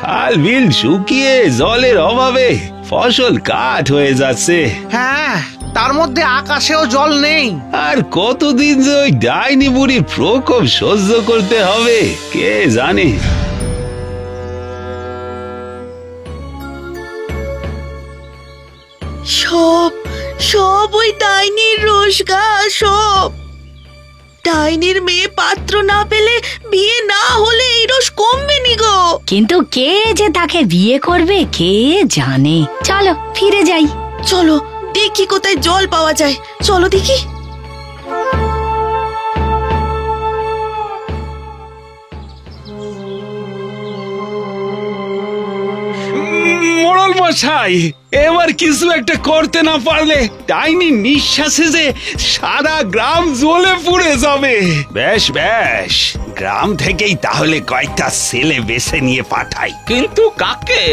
খাল বিল শুকিয়ে জলের অভাবে ফসল কাঠ হয়ে যাচ্ছে। হ্যাঁ, তার মধ্যে আকাশেও জল নেই। আর কতদিন যে ওই ডাইনি বুড়ির প্রকোপ সহ্য করতে হবে কে জানে। সব সব ওই ডাইনির রোজগার। সব ডাইনির মেয়ে পাত্র না পেলে, বিয়ে না হলে এই রোজ কমবে নি গো। কিন্তু কে যে তাকে বিয়ে করবে কে জানে। চলো ফিরে যাই। চলো দেখি কোথায় জল পাওয়া যায়। চলো দেখি। মোড়ল মশাই, এবার কিছু একটা করতে না পারলে ডাইনি নিঃশ্বাসে যে সারা গ্রাম জ্বলে পুড়ে যাবে। বেশ বেশ, গ্রাম থেকেই তাহলে কয়েকটা ছেলে বেছে নিয়ে পাঠাই। কিন্তু কাকে?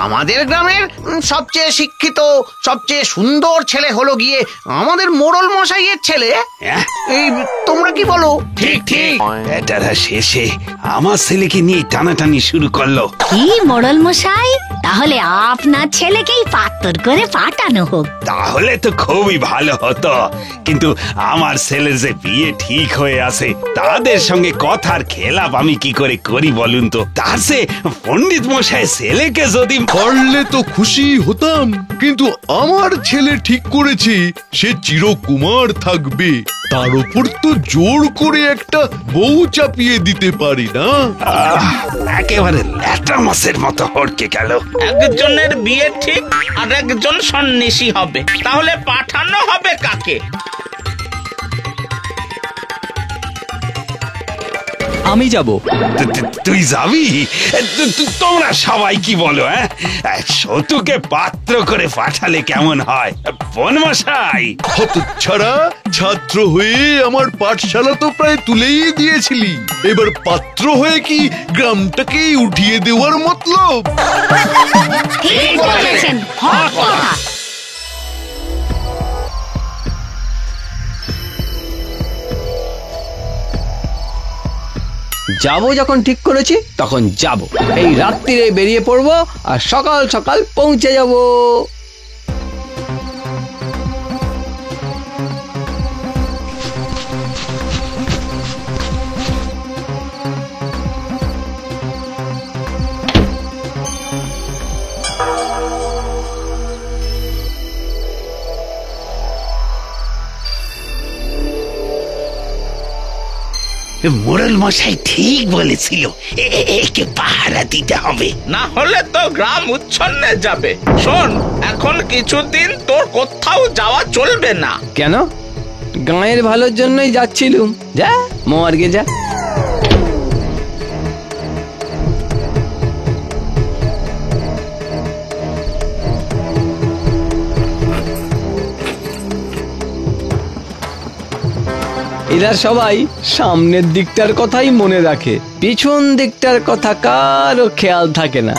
আমাদের গ্রামের সবচেয়ে শিক্ষিত, সবচেয়ে সুন্দর ছেলে হলো গিয়ে আমাদের মোড়ল মশাইয়ের ছেলে। এই তোমরা কি বলো? ঠিক ঠিক, এটারা শেষে আমার ছেলেকে নিয়ে টানাটানি শুরু করলো। কি মোড়ল মশাই, তাহলে আপনার ছেলেকেই পাত্তর করে পাঠানো হোক। তাহলে তো খুবই ভালো হতো, কিন্তু আমার ছেলের যে বিয়ে ঠিক হয়ে আছে তাদের সঙ্গে কথার খেলাপ আমি কি করে করি বলুন তো। তার সে পণ্ডিত মশাই ছেলেকে যদি পারলে তো খুশি হতাম, কিন্তু আমার ছেলে ঠিক করেছে সে চিরকুমার থাকবে। তার উপর তো জোর করে একটা বউ চাপিয়ে দিতে পারি না। একেবারে ল্যাটা মাছের মতো হড়কে গেল। একজনের বিয়ে ঠিক আর একজন সন্ন্যাসী হবে, তাহলে পাঠানো হবে কাকে? আমি যাব। তুই যাবি? তোমরা সবাই কি বলো? শতুকে পাত্র করে পাঠালে কেমন হয় বনমশাই? হতচ্ছাড়া, ছাত্র হয়ে আমার পাঠশালা তো প্রায় তুলেই দিয়েছিলি, এবার পাত্র হয়ে কি গ্রামটাকেই উঠিয়ে দেওয়ার মতলব? ঠিক বলেছেন, হক কথা। যাবো যখন ঠিক করেছি তখন যাব। এই রাত্রিরে বেরিয়ে পড়বো আর সকাল সকাল পৌঁছে যাব। মোড়ল মশাই ঠিক বলেছিল, একে পাহারা দিতে হবে, না হলে তো গ্রাম উচ্ছন্নে যাবে। শোন, এখন কিছুদিন তোর কোথাও যাওয়া চলবে না। কেন? গাঁয়ের ভালোর জন্যই যাচ্ছিলুম। যা মর্গে যা। এরা সবাই সামনের দিকটার কথাই মনে রাখে, পিছন দিকটার কথা কারও খেয়াল থাকে না।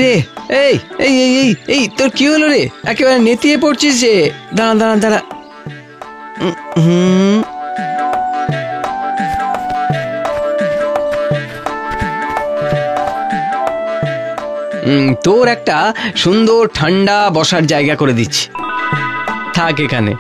রে এই এই এই এই তোর কি হলো রে? একেবারে নেতিয়ে পড়ছিস যে। দাঁড়া দাঁড়া দাঁড়া। তোর একটা সুন্দর ঠান্ডা বসার জায়গা করে দিচ্ছি, থাক এখানে।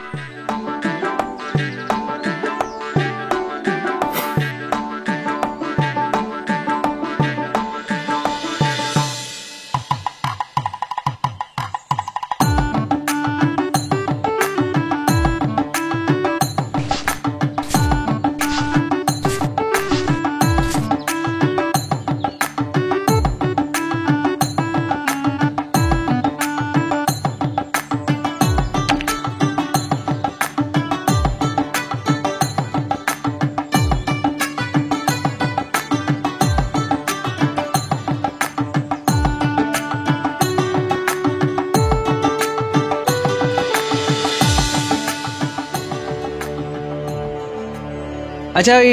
আচ্ছা ওই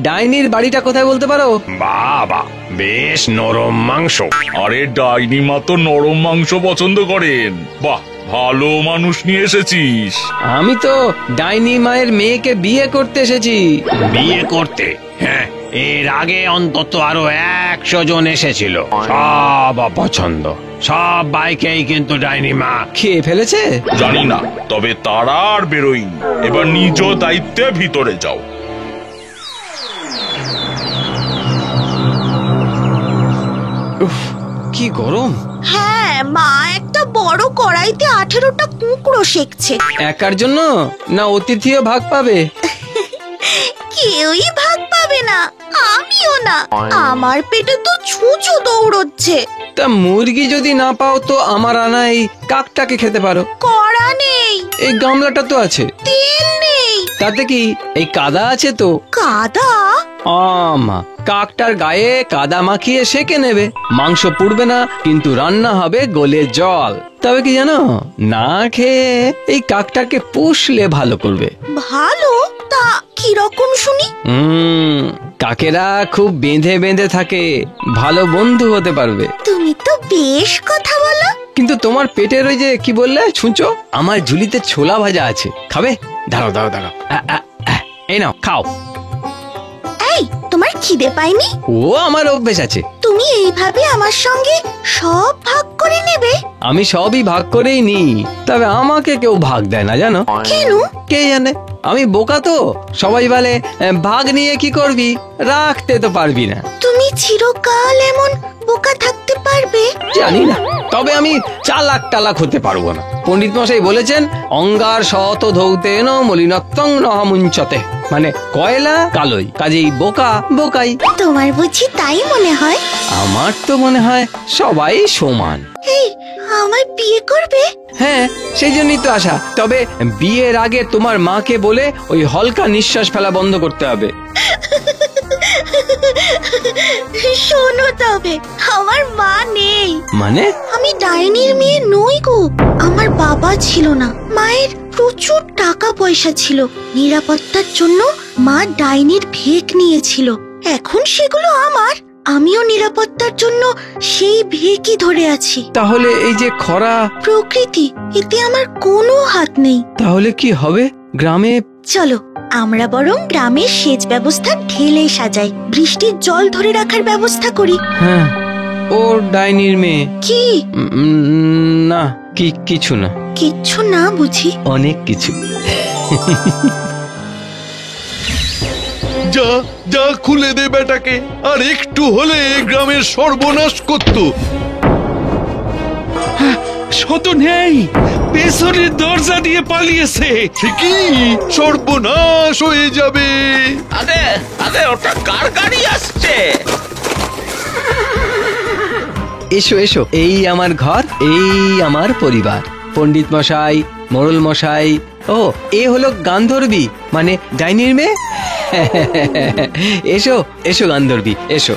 ডাইনির বাড়িটা কোথায় বলতে পারো? বাবা, বেশ নরম মাংস। আরে ডাইনি মা তো নরম মাংস পছন্দ করেন। বাহ, ভালো মানুষ নিয়ে এসেছিস। আমি তো ডাইনি মায়ের মেয়েকে বিয়ে করতে এসেছি। বিয়ে করতে? হ্যাঁ, এর আগে অন্তত আরো 100 জন এসেছিল, সব অপছন্দ। সব বাইকেই কিন্তু ডাইনি মা খেয়ে ফেলেছে। জানি না, তবে তারা আর বেরোয়নি। এবার নিজ দায়িত্বে ভিতরে যাও। কি গরম! হ্যাঁ, মা একটা বড় কড়াইতে 18টা কুঁকড়ো সেকছে। একার জন্য না অতিথিও ভাগ পাবে? কেউই ভাগ পাবে না, আমিও না। আমার পেটে তো ছুঁচো দৌড়চ্ছে। তা মুরগি যদি না পাও তো আমার আনা এই কাকটাকে খেতে পারো। কড়া নেই, এই গামলাটা তো আছে। তেল নেই। তাতে কি, এই কাদা আছে তো। কাদা? আমা, কাকটার গায়ে কাদা মাখিয়ে সেকে নেবে। মাংস পুড়বে না, কিন্তু রান্না হবে গলে জল। তবে কি জানো, না খেয়ে এই কাকটাকে পুষলে ভালো করবে। ভালো? তা কিরকম শুনি? কাকেরা খুব বেঁধে বেঁধে থাকে, ভালো বন্ধু হতে পারবে। তুমি তো বেশ কথা বলো। কিন্তু তোমার পেটের ওই যে কি বললে ছুঁচো, আমার ঝুলিতে ছোলা ভাজা আছে, খাবে? দাঁড়াও দাঁড়াও দাঁড়াও, এই নাও খাও। এই, তোমার খিদে পায়নি? ও আমার অভ্যেস আছে। তুমি এইভাবে আমার সঙ্গে সব ভাগ করে নেবে? আমি সবই ভাগ করেই নিই, তবে আমাকে কেউ ভাগ দেয় না জানো। কেন? কে জানে, আমি বোকা তো। সবাই বলে ভাগ নিয়ে কি করবি, রাখতে তো পারবি না। তুমি চিরকাল এমন বোকা থাকতে পারবে? জানি না, তবে আমি চালাক টালাক হতে পারবো না। পণ্ডিত মশাই বলেছেন, অঙ্গার শত ধৌতেন মলিনত্বং নহামুঞ্চতে, মানে কয়লা কালোই, কাজেই বোকা বোকাই। তোমার বুঝি তাই মনে হয়? আমার তো মনে হয় সবাই সমান। এই, আমায় বিয়ে করবে? হ্যাঁ, সেই জন্যই তো আসা। তবে বিয়ের আগে তোমার মাকে বলে ওই হলকা নিঃশ্বাস ফেলা বন্ধ করতে হবে। শোনো, তবে আমার মা নেই। মানে? আমি ডাইনির মেয়ে নই গো। আমার বাবা ছিল না, মায়ের প্রচুর টাকা পয়সা ছিল। নিরাপত্তার জন্য মা ডাইনির ভেক নিয়েছিল। এখন সেগুলো আমার। আমিও নিরাপত্তার জন্য সেই ভেকই ধরে আছি। তাহলে এই যে খরা, প্রকৃতি, এতে আমার কোনো হাত নেই। তাহলে কি হবে গ্রামে? চলো, আমরা বরং গ্রামের সেচ ব্যবস্থা ঢেলে সাজাই, বৃষ্টির জল ধরে রাখার ব্যবস্থা করি। হ্যাঁ, ও ডাইনির মেয়ে। কি? না, কিছু না। কিচ্ছু না বুঝি? অনেক কিছু। যা যা, খুলে দে বেটাকে, আর একটু হলে গ্রামের সর্বনাশ করতো। শত নেই, পেছনের দরজা দিয়ে পালিয়েছে। ঠিকই, সর্বনাশ হয়ে যাবে। আরে আরে, ওটা কার গাড়ি আসছে? এসো এসো, এই আমার ঘর, এই আমার পরিবার। পণ্ডিত মশাই, মোড়ল মশাই, ও এ হলো গান্ধর্বী, মানে ডাইনির মেয়ে। এসো এসো গান্ধর্বী, এসো।